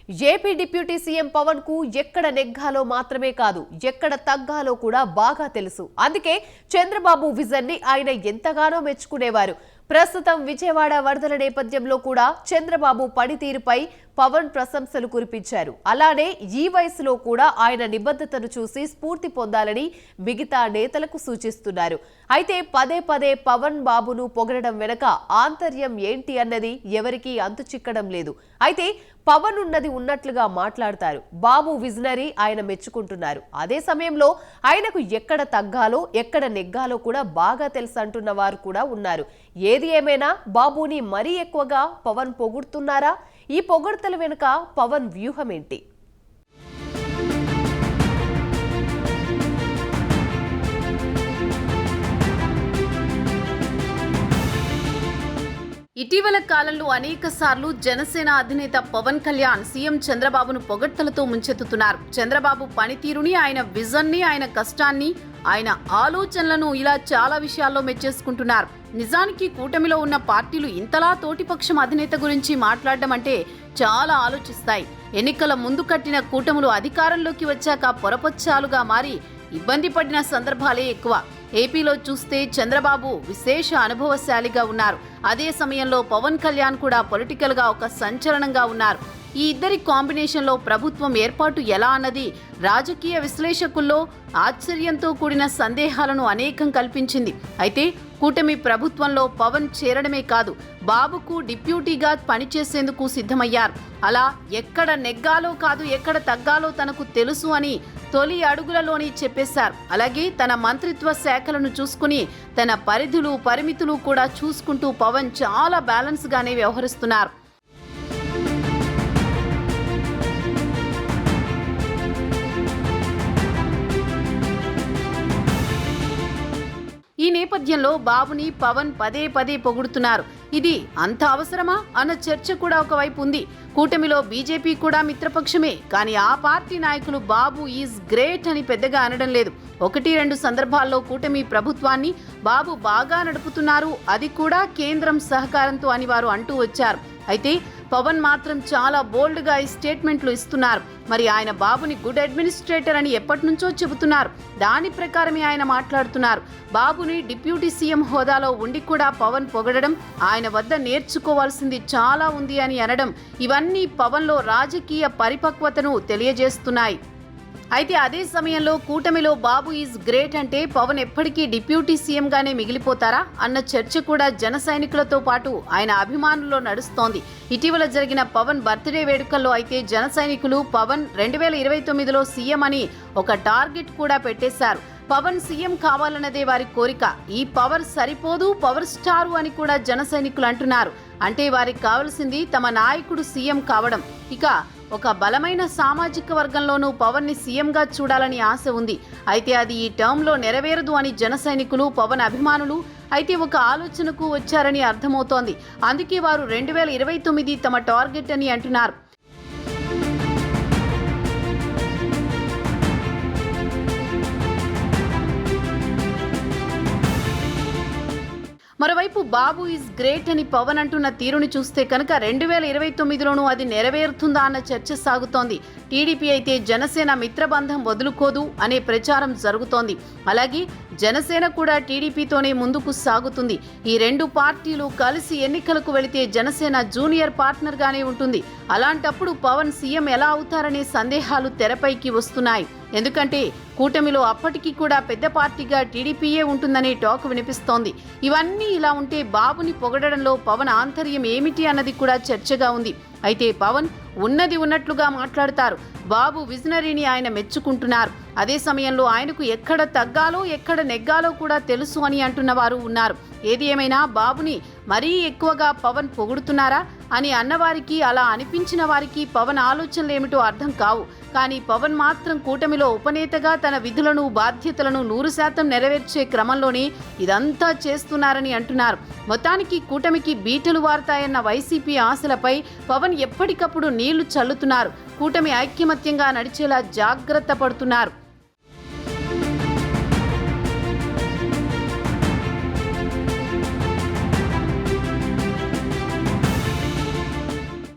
AP deputy CM Pawan కు ఎక్కడ నెగ్గాలో మాత్రమే కాదు ఎక్కడ తగ్గాలో కూడా బాగా తెలుసు. అందుకే చంద్రబాబు విజన్ ని ఆయన ఎంతగానో మెచ్చుకునేవారు. ప్రస్తుతం విజయవాడ వరదల నేపథ్యంలో కూడా చంద్రబాబు పనితీరుపై పవన్ ప్రశంసలు కురిపించారు. అలానే ఈ వయసులో కూడా ఆయన నిబద్ధతను చూసి స్ఫూర్తి పొందాలని మిగతా నేతలకు సూచిస్తున్నారు. అయితే పదే పదే పవన్ బాబును పొగడడం వెనక ఆంతర్యం ఏంటి అన్నది ఎవరికీ అంతు చిక్కడం లేదు. అయితే పవన్ ఉన్నది ఉన్నట్లుగా మాట్లాడతారు. బాబు విజనరీ ఆయన మెచ్చుకుంటున్నారు. అదే సమయంలో ఆయనకు ఎక్కడ తగ్గాలో ఎక్కడ నెగ్గాలో కూడా బాగా తెలుసు అంటున్న వారు కూడా ఉన్నారు. ఏది ఏమైనా బాబుని మరీ ఎక్కువగా పవన్ పొగుడుతున్నారా? ఈ పొగడ్తల వెనుక పవన్ వ్యూహం ఏంటి? ఇటీవల కాలంలో అనేక సార్లు జనసేన అధినేత పవన్ కళ్యాణ్ సీఎం చంద్రబాబును పొగడ్తలతో ముంచెత్తుతున్నారు. చంద్రబాబు పనితీరుని, ఆయన విజన్ ని, ఆయన కష్టాన్ని, ఆయన ఆలోచనలను ఇలా చాలా విషయాల్లో మెచ్చేసుకుంటున్నారు. నిజానికి కూటమిలో ఉన్న పార్టీలు ఇంతలా తోటిపక్షం అధినేత గురించి మాట్లాడడం అంటే చాలా ఆలోచిస్తాయి. ఎన్నికల ముందు కట్టిన కూటములు అధికారంలోకి వచ్చాక పొరపచ్చాలుగా మారి ఇబ్బంది పడిన సందర్భాలే ఎక్కువ. ఏపీలో చూస్తే చంద్రబాబు విశేష అనుభవశాలిగా ఉన్నారు. అదే సమయంలో పవన్ కళ్యాణ్ కూడా పొలిటికల్ గా ఒక సంచలనంగా ఉన్నారు. ఈ ఇద్దరి కాంబినేషన్లో ప్రభుత్వం ఏర్పాటు ఎలా అన్నది రాజకీయ విశ్లేషకుల్లో ఆశ్చర్యంతో కూడిన సందేహాలను అనేకం కల్పించింది. అయితే కూటమి ప్రభుత్వంలో పవన్ చేరడమే కాదు, బాబుకు డిప్యూటీగా పనిచేసేందుకు సిద్ధమయ్యారు. అలా ఎక్కడ నెగ్గాలో కాదు ఎక్కడ తగ్గాలో తనకు తెలుసు అని తొలి అడుగులలోనే చెప్పేశారు. అలాగే తన మంత్రిత్వ శాఖలను చూసుకుని తన పరిధులు పరిమితులు కూడా చూసుకుంటూ పవన్ చాలా బ్యాలెన్స్ గానే వ్యవహరిస్తున్నారు. ఈ నేపథ్యంలో బాబుని పవన్ పదే పదే పొగుడుతున్నారు. ఇది అంత అవసరమా అన్న చర్చ కూడా ఒకవైపు ఉంది. కూటమిలో బీజేపీ కూడా మిత్రపక్షమే, కానీ ఆ పార్టీ నాయకులు బాబు ఈజ్ గ్రేట్ అని పెద్దగా అనడం లేదు. 1-2 సందర్భాల్లో కూటమి ప్రభుత్వాన్ని బాబు బాగా నడుపుతున్నారు, అది కూడా కేంద్రం సహకారంతో అని వారు అంటూ వచ్చారు. అయితే పవన్ మాత్రం చాలా బోల్డ్ గా ఈ స్టేట్మెంట్లు ఇస్తున్నారు. మరి ఆయన బాబుని గుడ్ అడ్మినిస్ట్రేటర్ అని ఎప్పటి నుంచో చెబుతున్నారు. దాని ప్రకారమే ఆయన మాట్లాడుతున్నారు. బాబుని డిప్యూటీ సీఎం హోదాలో ఉండి కూడా పవన్ పొగడడం, ఆయన వద్ద నేర్చుకోవాల్సింది చాలా ఉంది అని అనడం, ఇవన్నీ పవన్లో రాజకీయ పరిపక్వతను తెలియజేస్తున్నాయి. అయితే అదే సమయంలో కూటమిలో బాబు ఈజ్ గ్రేట్ అంటే పవన్ ఎప్పటికీ డిప్యూటీ సీఎంగానే మిగిలిపోతారా అన్న చర్చ కూడా జన సైనికులతో పాటు ఆయన అభిమానుల్లో నడుస్తోంది. ఇటీవల జరిగిన పవన్ బర్త్డే వేడుకల్లో అయితే జన సైనికులు పవన్ 2029లో సీఎం అని ఒక టార్గెట్ కూడా పెట్టేశారు. పవన్ సీఎం కావాలన్నదే వారి కోరిక. ఈ పవర్ సరిపోదు, పవర్ స్టారు అని కూడా జన సైనికులు అంటున్నారు. అంటే వారికి కావాల్సింది తమ నాయకుడు సీఎం కావడం. ఇక ఒక బలమైన సామాజిక వర్గంలోనూ పవన్ ని సీఎంగా చూడాలని ఆశ ఉంది. అయితే అది ఈ టర్మ్లో నెరవేరదు అని జన సైనికులు, పవన్ అభిమానులు అయితే ఒక ఆలోచనకు వచ్చారని అర్థమవుతోంది. అందుకే వారు 2029 తమ టార్గెట్ అని అంటున్నారు. మరోవైపు బాబు ఈజ్ గ్రేట్ అని పవన్ అంటున్న తీరుని చూస్తే కనుక 2029లోనూ అది నెరవేరుతుందా అన్న చర్చ సాగుతోంది. టీడీపీ అయితే జనసేన మిత్రబంధం వదులుకోదు అనే ప్రచారం జరుగుతోంది. అలాగే జనసేన కూడా టీడీపీతోనే ముందుకు సాగుతుంది. ఈ రెండు పార్టీలు కలిసి ఎన్నికలకు వెళితే జనసేన జూనియర్ పార్ట్నర్ గానే ఉంటుంది. అలాంటప్పుడు పవన్ సీఎం ఎలా అవుతారనే సందేహాలు తెరపైకి వస్తున్నాయి. ఎందుకంటే కూటమిలో అప్పటికీ కూడా పెద్ద పార్టీగా టీడీపీయే ఉంటుందనే టాక్ వినిపిస్తోంది. ఇవన్నీ ఇలా ఉంటే బాబుని పొగడడంలో పవన్ ఆంతర్యం ఏమిటి అన్నది కూడా చర్చగా ఉంది. అయితే పవన్ ఉన్నది ఉన్నట్లుగా మాట్లాడతారు. బాబు విజనరీని ఆయన మెచ్చుకుంటున్నారు. అదే సమయంలో ఆయనకు ఎక్కడ తగ్గాలో ఎక్కడ నెగ్గాలో కూడా తెలుసు అని అంటున్న వారు ఉన్నారు. ఏది ఏమైనా బాబుని మరీ ఎక్కువగా పవన్ పొగుడుతున్నారా అని అన్నవారికి, అలా అనిపించిన వారికి పవన్ ఆలోచనలు ఏమిటో అర్థం కావు. కానీ పవన్ మాత్రం కూటమిలో ఉపనేతగా తన విధులను, బాధ్యతలను 100% నెరవేర్చే క్రమంలోనే ఇదంతా చేస్తున్నారని అంటున్నారు. మొత్తానికి కూటమికి బీటలు వారుతాయన్న వైసీపీ ఆశలపై పవన్ ఎప్పటికప్పుడు నీళ్లు చల్లుతున్నారు. కూటమి ఐక్యమత్యంగా నడిచేలా జాగ్రత్త పడుతున్నారు.